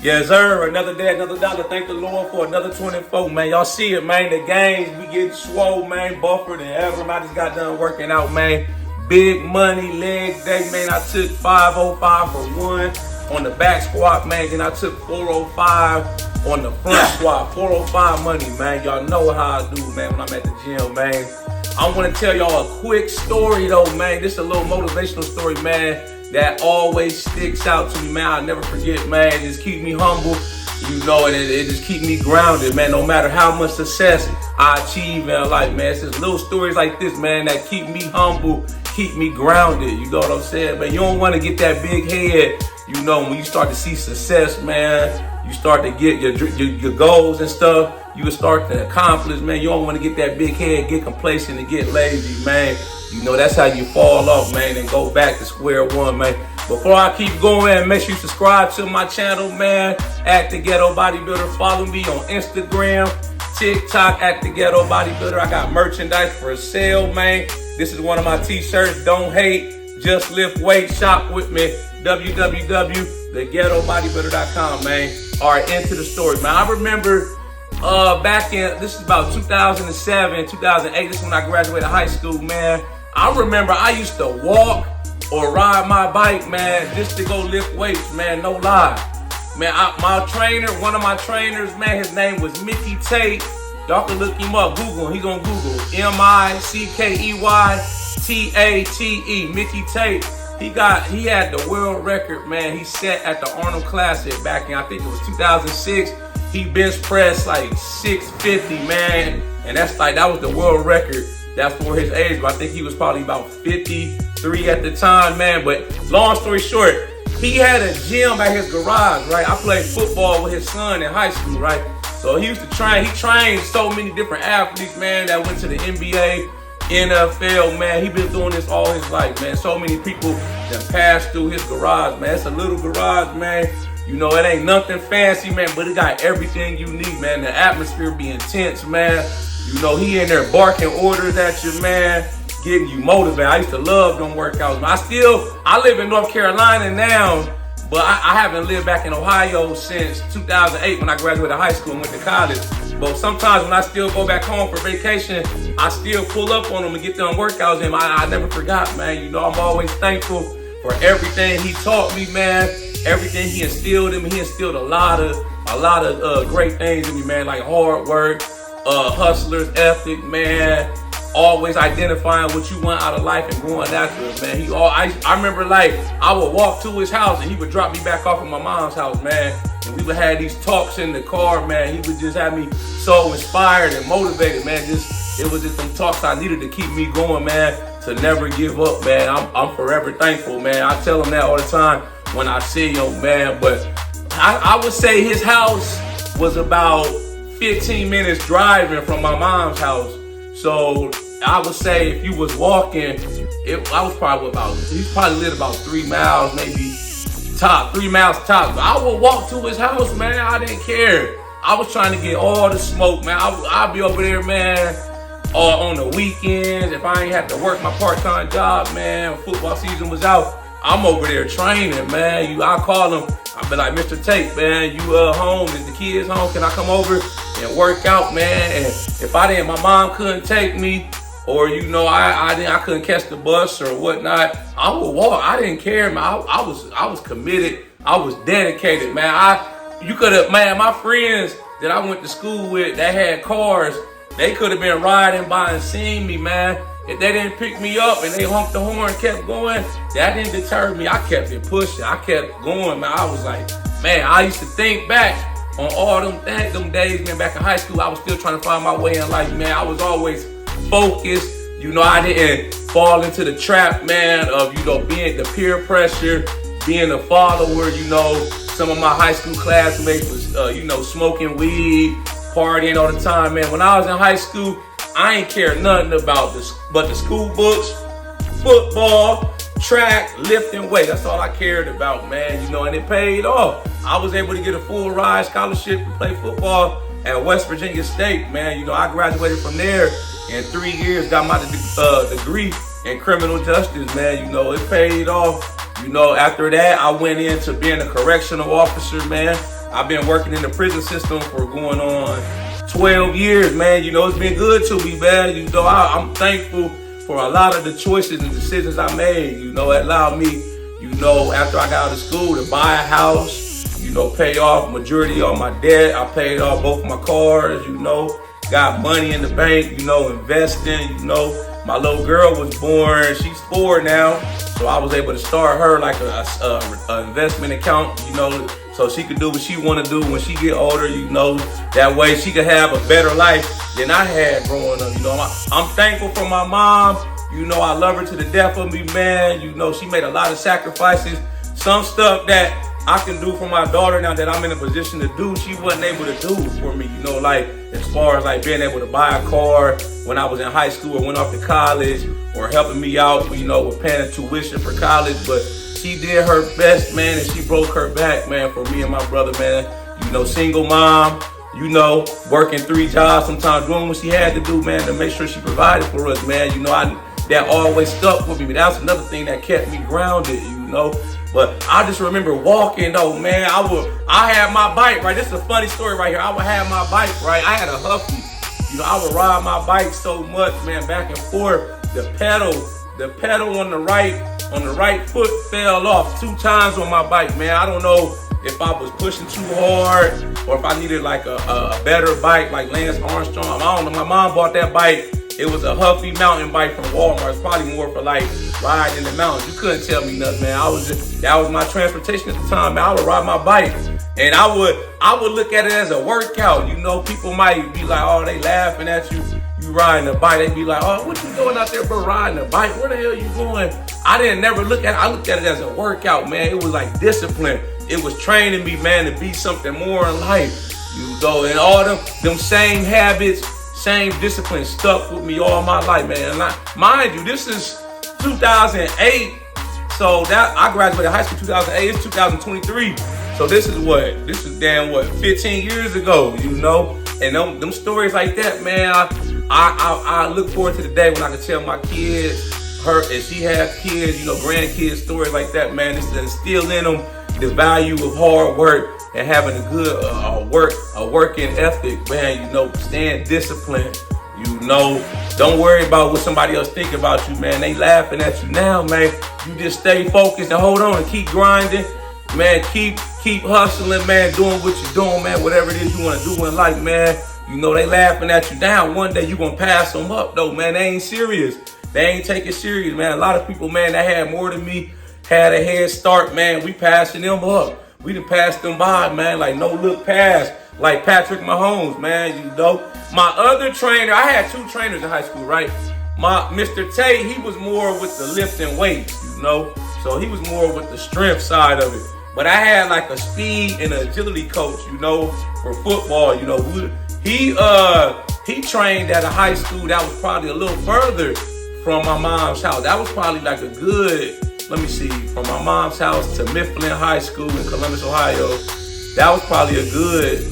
Yes, sir. Another day, another dollar. Thank the Lord for another 24, man. Y'all see it, man. The games, we getting swole, man. Buffered and Everett. I just got done working out, man. Big money, leg day, man. I took 505 for one on the back squat, man. Then I took 405 on the front squat. 405 money, man. Y'all know how I do, man, when I'm at the gym, man. I want to tell y'all a quick story, though, man. This is a little motivational story, man, that always sticks out to me, man. I'll never forget, man. It just keep me humble, you know, and it just keep me grounded, man. No matter how much success I achieve in life, man. It's just little stories like this, man, that keep me humble, keep me grounded. You know what I'm saying, man? You don't want to get that big head, you know, when you start to see success, man. You start to get your goals and stuff. You will start to accomplish, man. You don't want to get that big head, get complacent, and get lazy, man. You know, that's how you fall off, man, and go back to square one, man. Before I keep going, make sure you subscribe to my channel, man, at The Ghetto Bodybuilder. Follow me on Instagram, TikTok, at The Ghetto Bodybuilder. I got merchandise for sale, man. This is one of my t-shirts. Don't hate, just lift weight. Shop with me, www.theghettobodybuilder.com, man. All right, into the story, man. I remember back in, this is about 2007, 2008, this is when I graduated high school, man. I remember I used to walk or ride my bike, man, just to go lift weights, man, no lie. Man, my trainer, one of my trainers, man, his name was Mickey Tate. Y'all can look him up, Google him, he's on Google. M-I-C-K-E-Y-T-A-T-E, Mickey Tate. He had the world record, man. He set at the Arnold Classic back in, I think it was 2006. He bench pressed like 650, man. And that was the world record. That's for his age, but I think he was probably about 53 at the time, man. But long story short, he had a gym at his garage, right? I played football with his son in high school, right? So he used to train. He trained so many different athletes, man, that went to the NBA, NFL, man. He been doing this all his life, man. So many people that passed through his garage, man. It's a little garage, man. You know, it ain't nothing fancy, man, but it got everything you need, man. The atmosphere be intense, man. You know, he in there barking orders at you, man, getting you motivated. I used to love them workouts, man. I live in North Carolina now, but I haven't lived back in Ohio since 2008 when I graduated high school and went to college. But sometimes when I still go back home for vacation, I still pull up on them and get them workouts in. I never forgot, man. You know, I'm always thankful for everything he taught me, man. Everything he instilled in me. He instilled a lot of great things in me, man, like hard work, hustler's ethic, man. Always identifying what you want out of life and going after it, man. I remember, like, I would walk to his house and he would drop me back off at my mom's house, man. And we would have these talks in the car, man. He would just have me so inspired and motivated, man. It was just some talks I needed to keep me going, man, to never give up, man. I'm forever thankful, man. I tell him that all the time when I see him, man. But I would say his house was about 15 minutes driving from my mom's house. So I would say if you was walking, he probably lived about 3 miles, maybe 3 miles top. I would walk to his house, man. I didn't care. I was trying to get all the smoke, man. I'd be over there, man, on the weekends. If I ain't have to work my part-time job, man, football season was out, I'm over there training, man. I call him. I be like, Mr. Tate, man, you home? Is the kids home? Can I come over and work out, man? And if my mom couldn't take me, or you know, I couldn't catch the bus or whatnot, I would walk. I didn't care, man. I was committed. I was dedicated, man. My friends that I went to school with that had cars, they could have been riding by and seen me, man. If they didn't pick me up and they honked the horn and kept going, that didn't deter me. I kept it pushing. I kept going, man. I was like, man, I used to think back on all them days, man, back in high school. I was still trying to find my way in life, man. I was always focused. You know, I didn't fall into the trap, man, of, you know, being the peer pressure, being a follower. You know, some of my high school classmates was, you know, smoking weed, partying all the time, man. When I was in high school, I ain't care nothing about this but the school books, football, track, lifting weight. That's all I cared about, man. You know, and it paid off. I was able to get a full ride scholarship to play football at West Virginia State, man. You know, I graduated from there in 3 years, got my degree in criminal justice, man. You know, it paid off. You know, after that, I went into being a correctional officer, man. I've been working in the prison system for going on 12 years, man. You know, it's been good to me, man. You know, I'm thankful for a lot of the choices and decisions I made. You know, it allowed me, you know, after I got out of school to buy a house, you know, pay off majority of my debt. I paid off both my cars, you know, got money in the bank, you know, investing, you know. My little girl was born, she's 4 now, so I was able to start her like a investment account, you know, so she could do what she want to do when she get older, you know. That way she could have a better life than I had growing up, you know. I'm thankful for my mom, you know, I love her to the death of me, man. You know, she made a lot of sacrifices. Some stuff that I can do for my daughter now that I'm in a position to do, she wasn't able to do for me, you know, like as far as like being able to buy a car when I was in high school or went off to college, or helping me out, you know, with paying tuition for college. But she did her best, man, and she broke her back, man, for me and my brother, man. You know, single mom, you know, working 3 jobs, sometimes doing what she had to do, man, to make sure she provided for us, man. You know, that always stuck with me. That's another thing that kept me grounded, you know. But I just remember walking though, man. I had my bike, right? This is a funny story right here. I would have my bike, right? I had a Huffy. You know, I would ride my bike so much, man, back and forth. The pedal on the right foot fell off 2 times on my bike, man. I don't know if I was pushing too hard or if I needed like a better bike like Lance Armstrong. I don't know. My mom bought that bike. It was a Huffy mountain bike from Walmart. It's probably more for like riding in the mountains. You couldn't tell me nothing, man. That was my transportation at the time, man. I would ride my bike, and I would look at it as a workout. You know, people might be like, oh, they laughing at you riding a bike. They be like, oh, what you doing out there, bro, riding a bike? Where the hell you going? I looked at it as a workout, man. It was like discipline. It was training me, man, to be something more in life. You know, and all them same habits, same discipline stuck with me all my life, man. And mind you, this is 2008. So that I graduated high school 2008. It's 2023. So this is 15 years ago, you know. And them stories like that, man, I look forward to the day when I can tell my kids, if she has kids, you know, grandkids, stories like that, man. This is instill in them the value of hard work and having a good working ethic, man. You know, staying disciplined. You know, don't worry about what somebody else think about you, man. They laughing at you now, man. You just stay focused and hold on and keep grinding, man. Keep hustling, man. Doing what you're doing, man. Whatever it is you want to do in life, man. You know, they laughing at you now. One day you gonna pass them up, though, man. They ain't serious. They ain't take it serious, man. A lot of people, man, that had more than me, had a head start, man. We passing them up. We done passed them by, man, like no look pass, like Patrick Mahomes, man, you know. My other trainer, I had 2 trainers in high school, right? Mr. Tate, he was more with the lifting weights, you know. So he was more with the strength side of it. But I had like a speed and agility coach, you know, for football, you know. He trained at a high school that was probably a little further from my mom's house. That was probably like a good, from my mom's house to Mifflin High School in Columbus, Ohio. That was probably a good,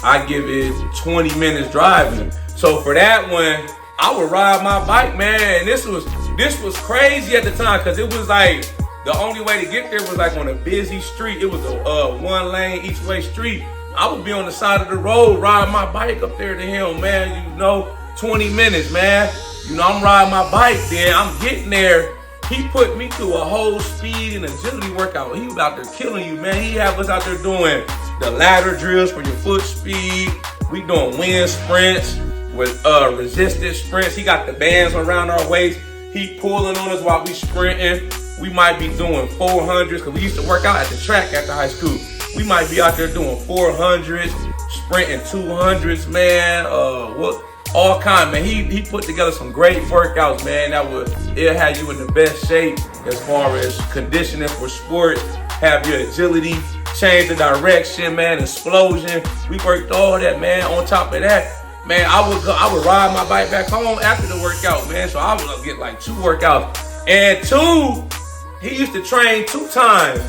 I give it 20 minutes driving. So for that one, I would ride my bike, man. And this was crazy at the time, because it was like the only way to get there was like on a busy street. It was a 1 lane each way street. I would be on the side of the road riding my bike up there to him, man. You know, 20 minutes, man. You know, I'm riding my bike there. I'm getting there. He put me through a whole speed and agility workout. He was out there killing you, man. He had us out there doing the ladder drills for your foot speed. We doing wind sprints with resistance sprints. He got the bands around our waist. He pulling on us while we sprinting. We might be doing 400s, because we used to work out at the track at the high school. We might be out there doing 400s, sprinting 200s, man. All kind, man. He put together some great workouts, man. It'll have you in the best shape as far as conditioning for sports, have your agility, change the direction, man, explosion. We worked all that, man. On top of that, man, I would ride my bike back home after the workout, man. So I would get like 2 workouts. And 2, he used to train 2 times.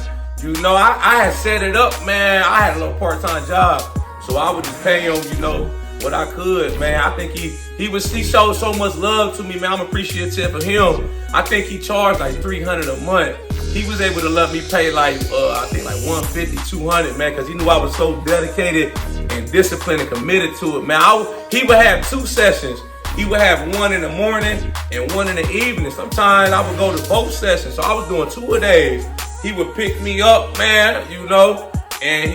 You know, I had set it up, man. I had a little part-time job, so I would just pay him, you know, what I could, man. I think he showed so much love to me, man. I'm appreciative of him. I think he charged like $300 a month he was able to let me pay like, I think like 150, 200, man, because he knew I was so dedicated and disciplined and committed to it, man. He would have 2 sessions. He would have one in the morning and one in the evening. Sometimes I would go to both sessions. So I was doing 2 a days. He would pick me up, man, you know, and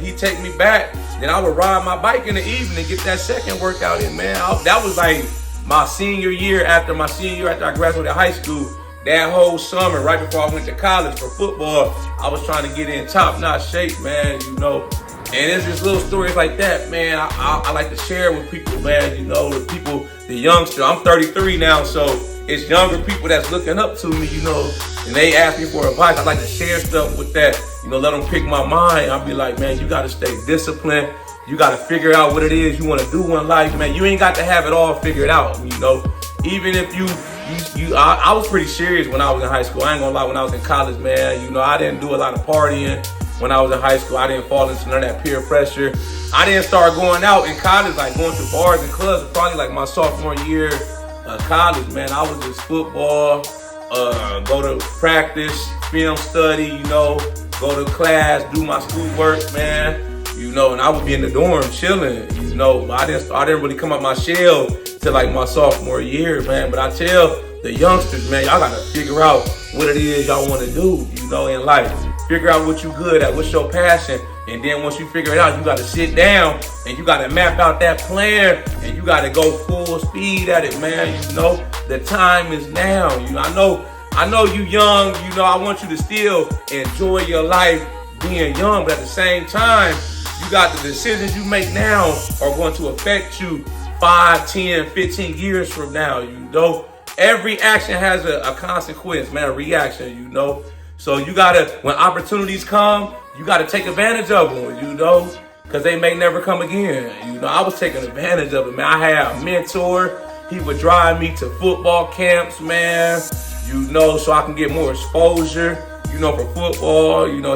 he'd take me back. Then I would ride my bike in the evening and get that second workout in, man. That was like my senior year after I graduated high school. That whole summer, right before I went to college for football, I was trying to get in top-notch shape, man, you know. And it's just little stories like that, man. I like to share with people, man, you know, the youngster. I'm 33 now, so it's younger people that's looking up to me, you know, and they ask me for advice. I like to share stuff with that, you know, let them pick my mind. I'll be like, man, you got to stay disciplined. You got to figure out what it is you want to do in life, man. You ain't got to have it all figured out, you know. Even if I was pretty serious when I was in high school. I ain't gonna lie, when I was in college, man, you know, I didn't do a lot of partying. When I was in high school, I didn't fall into none of that peer pressure. I didn't start going out in college, like going to bars and clubs, probably like my sophomore year of college, man. I was just football, go to practice, film study, you know, go to class, do my schoolwork, man, you know, and I would be in the dorm chilling, you know. I didn't really come out my shell till like my sophomore year, man. But I tell the youngsters, man, y'all gotta figure out what it is y'all want to do, you know, in life. Figure out what you good at, what's your passion, and then once you figure it out, you gotta sit down and you gotta map out that plan, and you gotta go full speed at it, man. You know, the time is now. You know, I know you young. You know, I want you to still enjoy your life being young, but at the same time, you got the decisions you make now are going to affect you 5, 10, 15 years from now. You know, every action has a consequence, man, a reaction. You know. So you gotta, when opportunities come, you gotta take advantage of them, you know, because they may never come again. You know, I was taking advantage of it, man. I had a mentor. He would drive me to football camps, man, you know, so I can get more exposure, you know, for football. You know,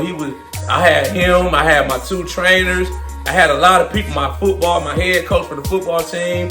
I had him, I had my 2 trainers. I had a lot of people, my head coach for the football team,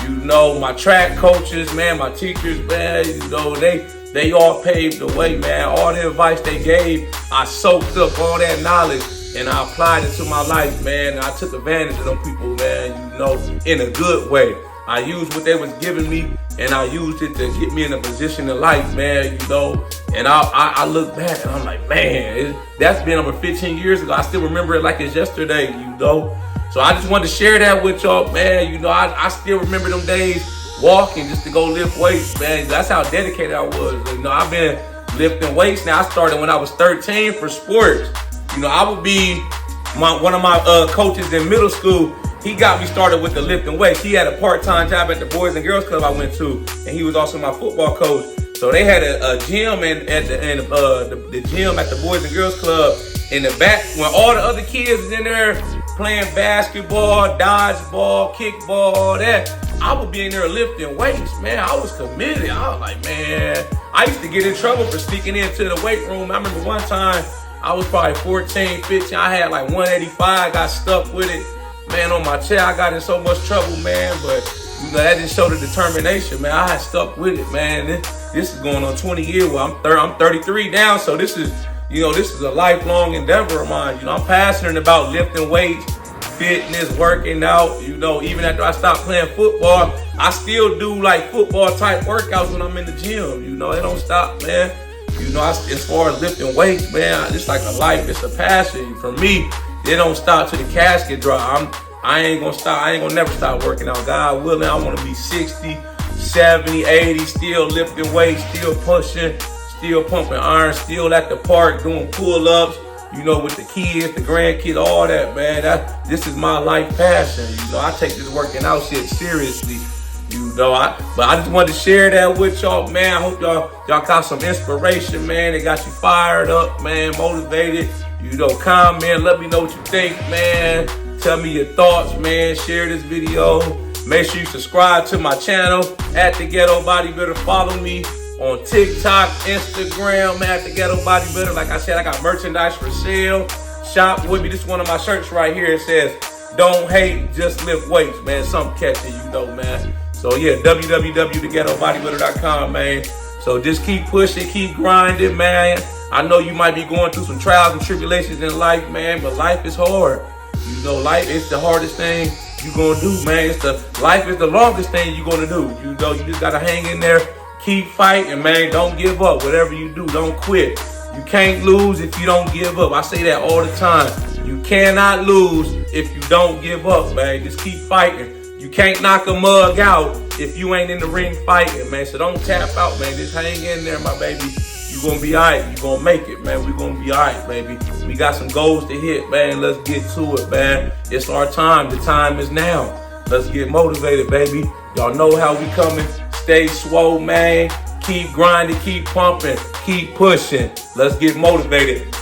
you know, my track coaches, man, my teachers, man, you know, they all paved the way, man. All the advice they gave, I soaked up all that knowledge and I applied it to my life, man. And I took advantage of them people, man, you know, in a good way. I used what they was giving me and I used it to get me in a position in life, man, you know. And I look back and I'm like, man, that's been over 15 years ago. I still remember it like it's yesterday, you know. So I just wanted to share that with y'all, man. You know, I still remember them days walking just to go lift weights, man. That's how dedicated I was. You know, I've been lifting weights now. I started when I was 13 for sports. You know, I would be one of my coaches in middle school. He got me started with the lifting weights. He had a part-time job at the Boys and Girls Club I went to, and he was also my football coach. So they had a gym at the gym at the Boys and Girls Club in the back when all the other kids was in there playing basketball, dodgeball, kickball, all that. I would be in there lifting weights, man. I was committed. I was like, man, I used to get in trouble for sneaking into the weight room. I remember one time I was probably 14, 15. I had like 185, got stuck with it. Man, on my chair, I got in so much trouble, man. But, you know, that didn't show the determination, man. I had stuck with it, man. This is going on 20 years. Well, I'm 33 now, so this is a lifelong endeavor of mine. You know, I'm passionate about lifting weights, fitness, working out. You know, even after I stopped playing football, I still do like football type workouts when I'm in the gym. You know, they don't stop, man. You know, as far as lifting weights, man, it's like a life. It's a passion for me. It don't stop till the casket dry. I ain't gonna stop. I ain't gonna never stop working out. God willing, I want to be 60, 70, 80, still lifting weights, still pushing, still pumping iron, still at the park doing pull-ups. You know, with the kids, the grandkids, all that, man. This is my life passion. You know, I take this working out shit seriously. You know, but I just wanted to share that with y'all, man. I hope y'all got some inspiration, man. It got you fired up, man, motivated. You know, comment, let me know what you think, man. Tell me your thoughts, man. Share this video. Make sure you subscribe to my channel at The Ghetto Bodybuilder. Follow me on TikTok, Instagram, man, at The Ghetto Bodybuilder. Like I said, I got merchandise for sale. Shop with me. This is one of my shirts right here. It says, "Don't hate, just lift weights," man. Something catchy, you know, man. So yeah, www.theghettobodybuilder.com, man. So just keep pushing, keep grinding, man. I know you might be going through some trials and tribulations in life, man, but life is hard. You know, life is the hardest thing you're gonna do, man. Life is the longest thing you're gonna do. You know, you just gotta hang in there, keep fighting, man. Don't give up. Whatever you do, don't quit. You can't lose if you don't give up. I say that all the time. You cannot lose if you don't give up, man. Just keep fighting. You can't knock a mug out if you ain't in the ring fighting, man. So don't tap out, man. Just hang in there, my baby. You're gonna be all right. You're gonna make it, man. We're gonna be all right, baby. We got some goals to hit, man. Let's get to it, man. It's our time. The time is now. Let's get motivated, baby. Y'all know how we coming. Stay swole, man. Keep grinding, keep pumping, keep pushing. Let's get motivated.